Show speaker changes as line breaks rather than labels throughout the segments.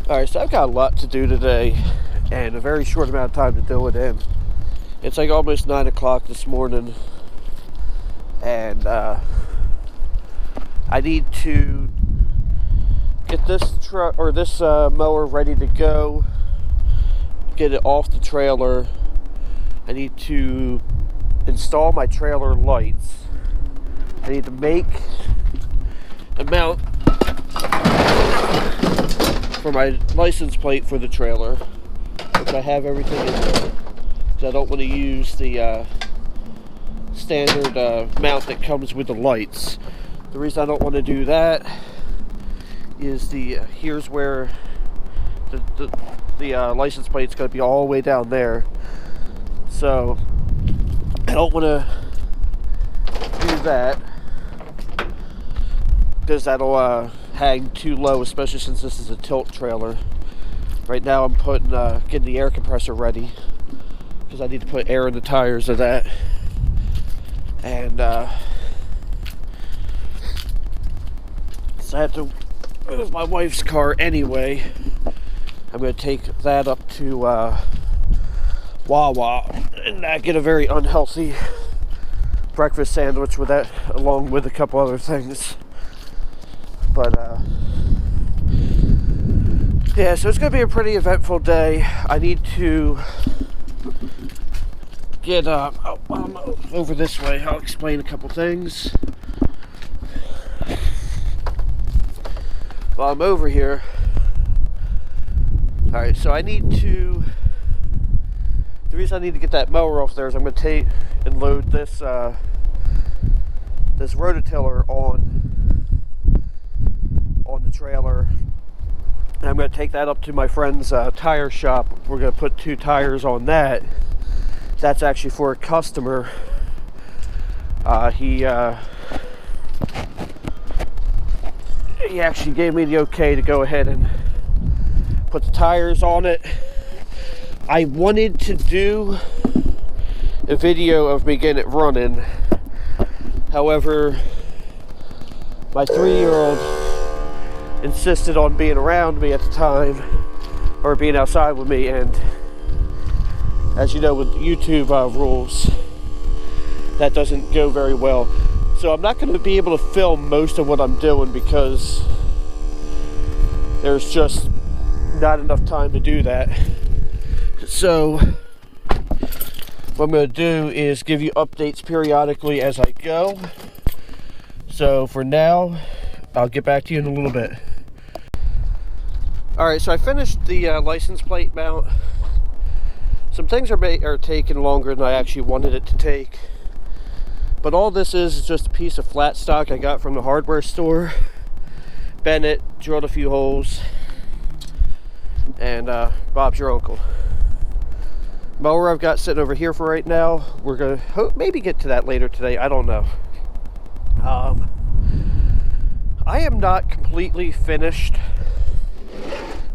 Alright, so I've got a lot to do today and a very short amount of time to do it in. It's like almost 9 o'clock this morning, and I need to get this truck or this mower ready to go, get it off the trailer. I need to install my trailer lights. I need to make a mount for my license plate for the trailer, which I have everything in there, because I don't want to use the standard mount that comes with the lights. The reason I don't want to do that is here's where the license plate's going to be all the way down there, so I don't want to do that because that'll hang too low, especially since this is a tilt trailer. Right now I'm getting the air compressor ready because I need to put air in the tires of that, and so I have to move my wife's car anyway. I'm going to take that up to Wawa and get a very unhealthy breakfast sandwich with that, along with a couple other things. But yeah, so it's going to be a pretty eventful day. I need to get while I'm over this way, I'll explain a couple things. While I'm over here, alright, so the reason I need to get that mower off there is I'm going to take and load this this rototiller on the trailer. And I'm going to take that up to my friend's tire shop. We're going to put 2 tires on that. That's actually for a customer. He actually gave me the okay to go ahead and put the tires on it. I wanted to do a video of me getting it running. However, my 3-year-old insisted on being around me at the time, or being outside with me, and as you know, with YouTube rules, that doesn't go very well. So I'm not going to be able to film most of what I'm doing because there's just not enough time to do that. So what I'm going to do is give you updates periodically as I go. So for now, I'll get back to you in a little bit. Alright, so I finished the license plate mount. Some things are taking longer than I actually wanted it to take. But all this is just a piece of flat stock I got from the hardware store. Bent it, drilled a few holes, and Bob's your uncle. Mower I've got sitting over here for right now. We're going to maybe get to that later today. I don't know. I am not completely finished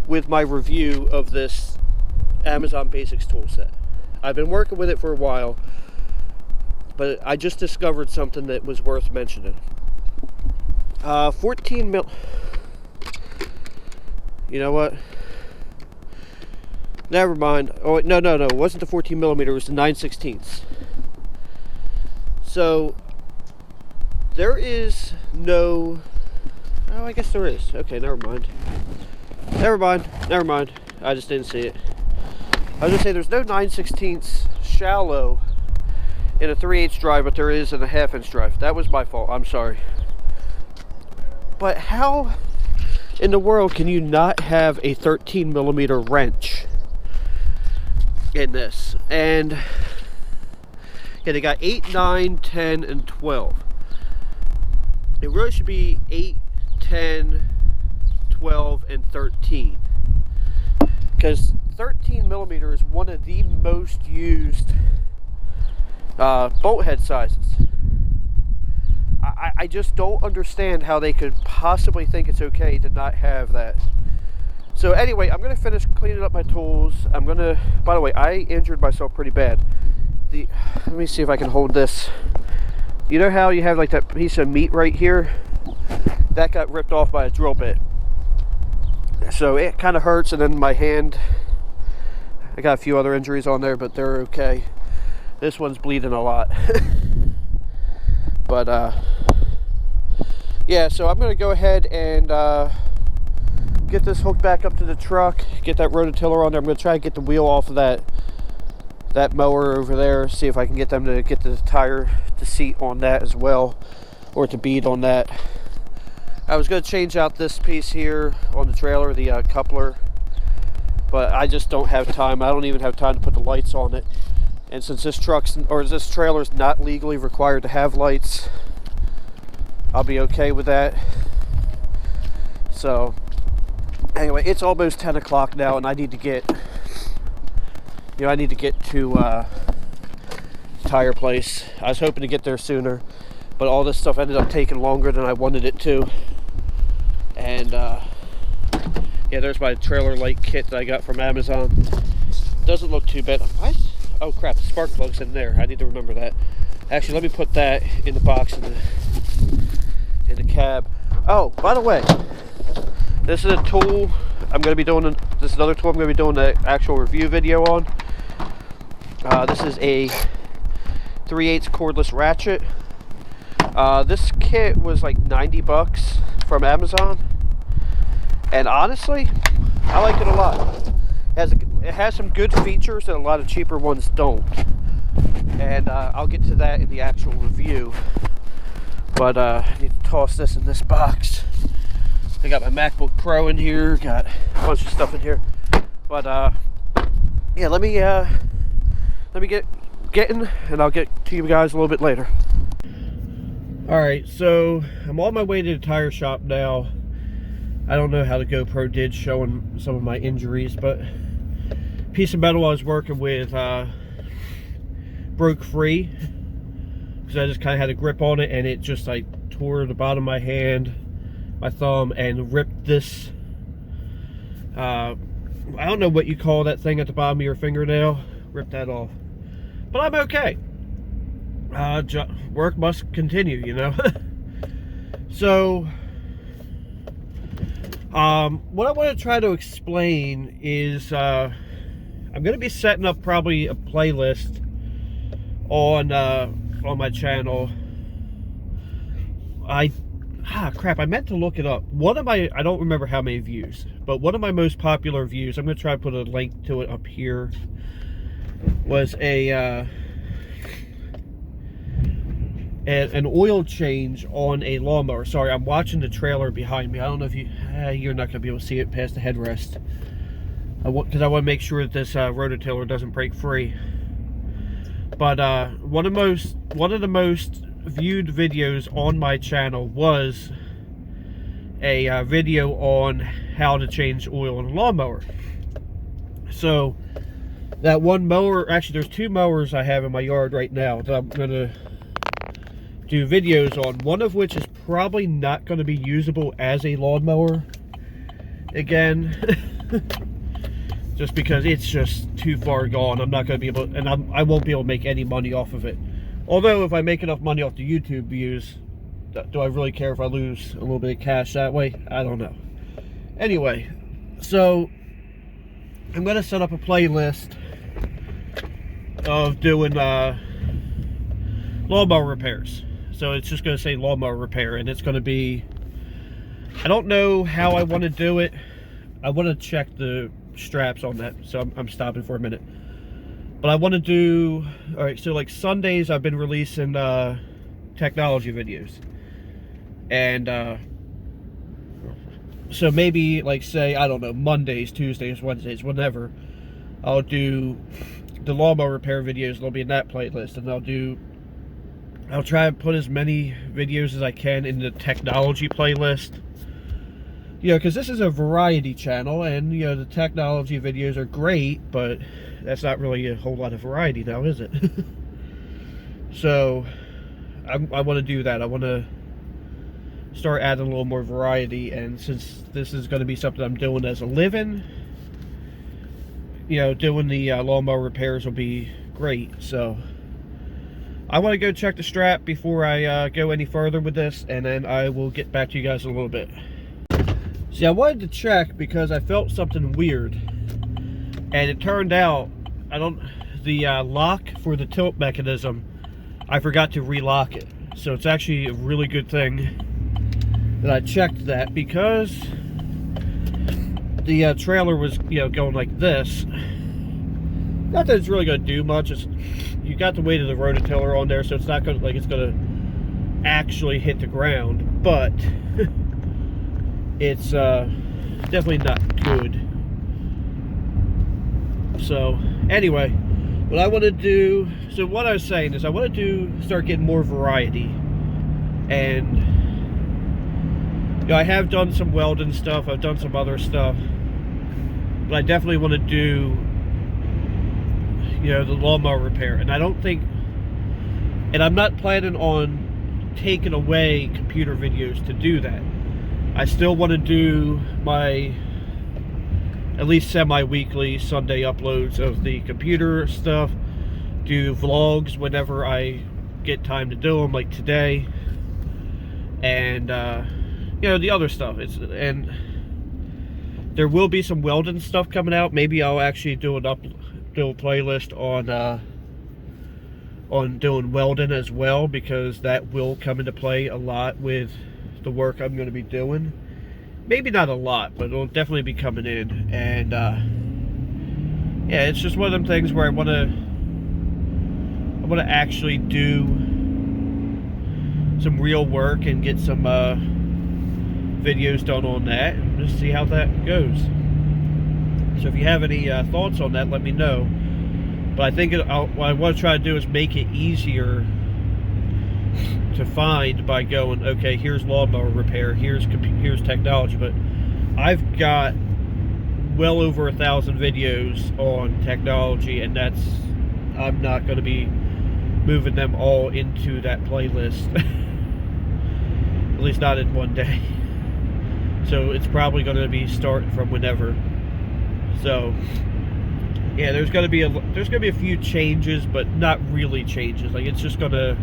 with my review of this Amazon Basics toolset. I've been working with it for a while, but I just discovered something that was worth mentioning. 14 mil... You know what? Never mind. Oh, no. It wasn't the 14 millimeter. It was the 9/16. So, there is no... Oh, I guess there is. Okay, never mind. Never mind. I just didn't see it. I was going to say there's no 9/16 shallow in a 3/8 drive, but there is in a 1/2 inch drive. That was my fault. I'm sorry. But how in the world can you not have a 13 millimeter wrench in this? And yeah, they got 8, 9, 10, and 12. It really should be 8, 10, 12, and 13. Because 13 millimeter is one of the most used bolt head sizes. I just don't understand how they could possibly think it's okay to not have that. So anyway, I'm going to finish cleaning up my tools. I'm going to, by the way, I injured myself pretty bad. Let me see if I can hold this. You know how you have like that piece of meat right here? That got ripped off by a drill bit. So it kind of hurts, and then my hand, I got a few other injuries on there, but they're okay. This one's bleeding a lot. But yeah, so I'm gonna go ahead and get this hooked back up to the truck, get that rototiller on there. I'm gonna try to get the wheel off of that mower over there, see if I can get them to get the tire, the seat on that as well, or to bead on that. I was going to change out this piece here on the trailer, the coupler, but I just don't have time. I don't even have time to put the lights on it. And since this trailer is not legally required to have lights, I'll be okay with that. So anyway, it's almost 10 o'clock now, and I need to get to tire place. I was hoping to get there sooner, but all this stuff ended up taking longer than I wanted it to. And yeah, there's my trailer light kit that I got from Amazon. Doesn't look too bad. Oh crap, the spark plug's in there. I need to remember that. Actually, let me put that in the box in the cab. Oh, by the way, this is a tool I'm going to be doing. This is another tool I'm going to be doing the actual review video on. This is a 3/8 cordless ratchet. This kit was like 90 bucks from Amazon, and honestly, I like it a lot. It has some good features that a lot of cheaper ones don't, and I'll get to that in the actual review. But I need to toss this in this box. I got my MacBook Pro in here, got a bunch of stuff in here. But yeah, let me get getting, and I'll get to you guys a little bit later. Alright, so I'm on my way to the tire shop now. I don't know how the GoPro did showing some of my injuries, but a piece of metal I was working with broke free, because I just kind of had a grip on it, and it just like tore the bottom of my hand, my thumb, and ripped this I don't know what you call that thing at the bottom of your fingernail. Ripped that off, but I'm okay. Work must continue, you know. So what I want to try to explain is I'm going to be setting up probably a playlist on my channel. Crap, I meant to look it up. I don't remember how many views, but one of my most popular views, I'm going to try to put a link to it up here, was an oil change on a lawnmower. Sorry, I'm watching the trailer behind me. I don't know if you're not going to be able to see it past the headrest. Because I want to make sure that this rototiller doesn't break free. But one of the most viewed videos on my channel was a video on how to change oil in a lawnmower. So that one mower, actually there's two mowers I have in my yard right now that I'm going to do videos on, one of which is probably not going to be usable as a lawnmower again. Just because it's just too far gone. I'm not going to be able, and I won't be able to make any money off of it. Although if I make enough money off the YouTube views, do I really care if I lose a little bit of cash that way? I don't know. Anyway, so I'm going to set up a playlist of doing lawnmower repairs. So it's just going to say lawnmower repair, and it's going to be, I don't know how I want to do it. I want to check the straps on that, so I'm stopping for a minute. But I want to do, alright, so like Sundays I've been releasing technology videos. And so maybe like say, I don't know, Mondays, Tuesdays, Wednesdays, whenever, I'll do the lawnmower repair videos. They'll be in that playlist, and I'll try and put as many videos as I can in the technology playlist. You know, because this is a variety channel, and, you know, the technology videos are great, but that's not really a whole lot of variety now, is it? So, I want to do that. I want to start adding a little more variety, and since this is going to be something I'm doing as a living, you know, doing the lawnmower repairs will be great. So, I want to go check the strap before I go any further with this, and then I will get back to you guys in a little bit. See, I wanted to check because I felt something weird, and it turned out the lock for the tilt mechanism, I forgot to relock it. So it's actually a really good thing that I checked that, because the trailer was, going like this. Not that it's really going to do much. You got the weight of the rototiller on there, so it's not going to, like, it's going to actually hit the ground, but it's definitely not good. So anyway, what I want to do, so what I was saying is I want to start getting more variety. And I have done some welding stuff, I've done some other stuff, but I definitely want to do, the lawnmower repair. And I don't think, and I'm not planning on taking away computer videos to do that. I still want to do my at least semi-weekly Sunday uploads of the computer stuff, do vlogs whenever I get time to do them, like today, and the other stuff. And there will be some welding stuff coming out. Maybe I'll actually do a playlist on doing welding as well, because that will come into play a lot with the work I'm going to be doing. Maybe not a lot, but it'll definitely be coming in. And yeah, it's just one of them things where I want to actually do some real work and get some videos done on that, and just see how that goes. So if you have any thoughts on that, let me know. But I think what I want to try to do is make it easier to find by going, okay, here's lawnmower repair, here's technology. But I've got well over 1,000 videos on technology, and I'm not going to be moving them all into that playlist. At least not in one day. So it's probably going to be starting from whenever. So yeah, there's going to be a few changes, but not really changes. Like, it's just going to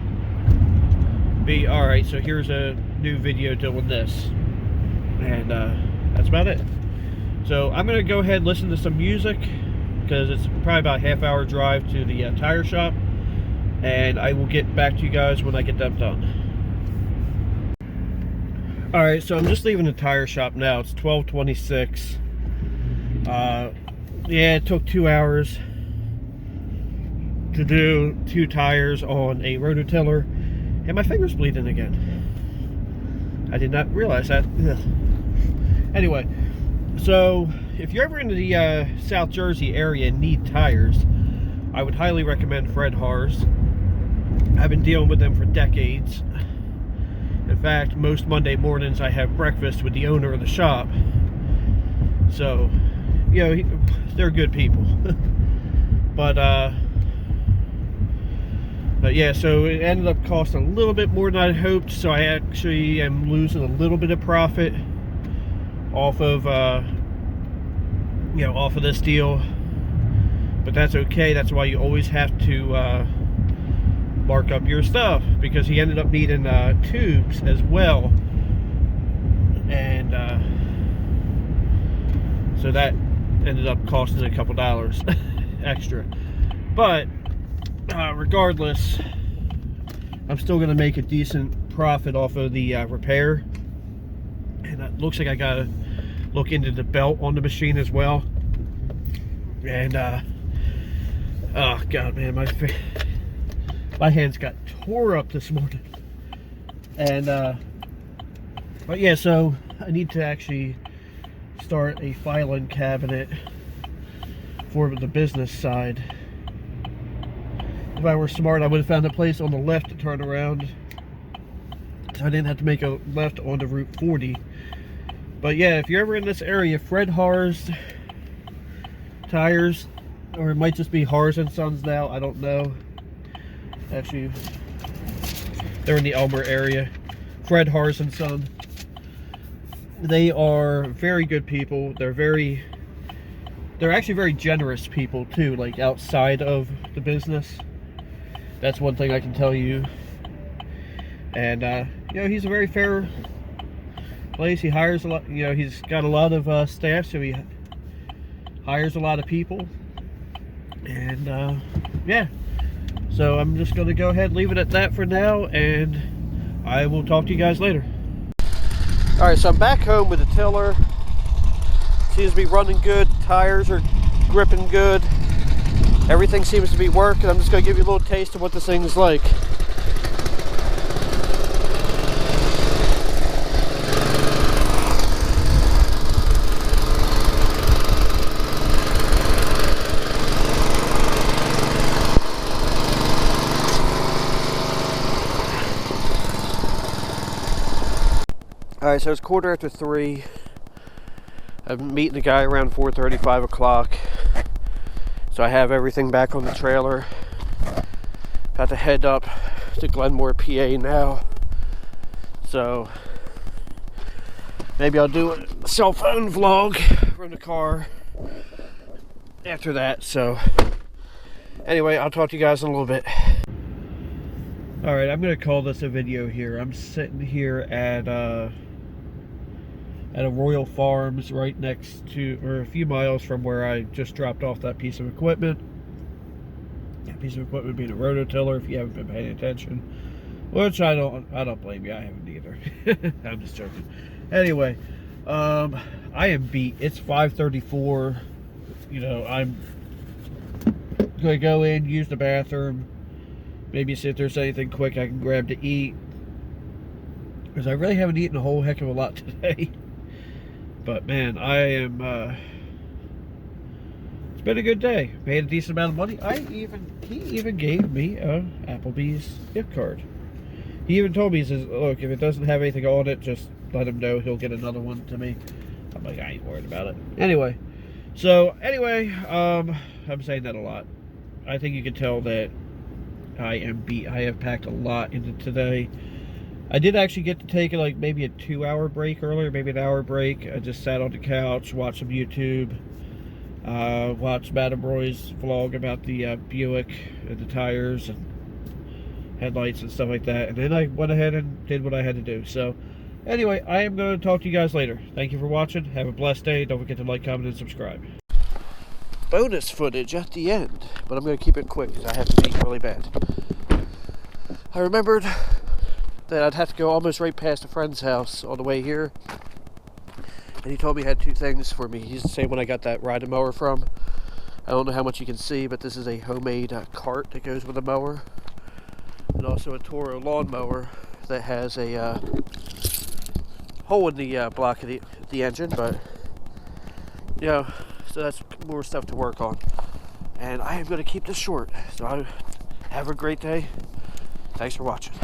be, all right, so here's a new video doing this, and that's about it. So I'm going to go ahead and listen to some music, because it's probably about a half-hour drive to the tire shop, and I will get back to you guys when I get that done. Alright, so I'm just leaving the tire shop now. It's 12:26. Yeah, it took 2 hours to do 2 tires on a rototiller, and my finger's bleeding again. I did not realize that. Ugh. Anyway, so if you're ever in the South Jersey area and need tires, I would highly recommend Fred Haars. I've been dealing with them for decades. In fact, most Monday mornings I have breakfast with the owner of the shop. So, they're good people. But yeah, so it ended up costing a little bit more than I hoped. So I actually am losing a little bit of profit off of off of this deal. But that's okay. That's why you always have to mark up your stuff, because he ended up needing tubes as well, and so that ended up costing a couple dollars extra. But regardless, I'm still going to make a decent profit off of the repair. And it looks like I gotta look into the belt on the machine as well. And oh god, man, my hands got tore up this morning. And but yeah, so I need to actually start a filing cabinet for the business side. If I were smart, I would have found a place on the left to turn around, so I didn't have to make a left onto Route 40. But yeah, if you're ever in this area, Fred Haars tires, or it might just be Haars and Sons now, I don't know. Actually, they're in the Elmer area. Fred Haars and Son. They are very good people. They're actually very generous people too, like outside of the business. That's one thing I can tell you. And he's a very fair place. He hires a lot, you know, he's got a lot of staff, so he hires a lot of people. And yeah, so I'm just going to go ahead and leave it at that for now, and I will talk to you guys later. Alright, so I'm back home with the tiller. Seems to be running good. Tires are gripping good. Everything seems to be working. I'm just going to give you a little taste of what this thing is like. Alright, so it's 3:15. I'm meeting the guy around 4:30, 5 o'clock. So I have everything back on the trailer. About to head up to Glenmore, PA now. So maybe I'll do a cell phone vlog from the car after that. So anyway, I'll talk to you guys in a little bit. Alright, I'm going to call this a video here. I'm sitting here at a Royal Farms right next to, or a few miles from where I just dropped off that piece of equipment. That piece of equipment being a rototiller, if you haven't been paying attention. Which I don't blame you, I haven't either. I'm just joking. Anyway, I am beat. It's 5:34. You know, I'm gonna go in, use the bathroom, maybe see if there's anything quick I can grab to eat. Because I really haven't eaten a whole heck of a lot today. But man, I am, it's been a good day. Made a decent amount of money. He even gave me a Applebee's gift card. He even told me, he says, look, if it doesn't have anything on it, just let him know, he'll get another one to me. I'm like, I ain't worried about it. Anyway, I'm saying that a lot. I think you can tell that I am beat. I have packed a lot into today. I did actually get to take like maybe a 2-hour break earlier, maybe an hour break. I just sat on the couch, watched some YouTube, watched Madam Roy's vlog about the Buick and the tires and headlights and stuff like that. And then I went ahead and did what I had to do. So anyway, I am going to talk to you guys later. Thank you for watching. Have a blessed day. Don't forget to like, comment, and subscribe. Bonus footage at the end, but I'm going to keep it quick because I have to be really bad. I remembered that I'd have to go almost right past a friend's house on the way here, and he told me he had 2 things for me. He's the same one I got that riding mower from. I don't know how much you can see, but this is a homemade cart that goes with a mower, and also a Toro lawnmower that has a hole in the block of the engine, but you know, so that's more stuff to work on. And I am going to keep this short. So have a great day. Thanks for watching.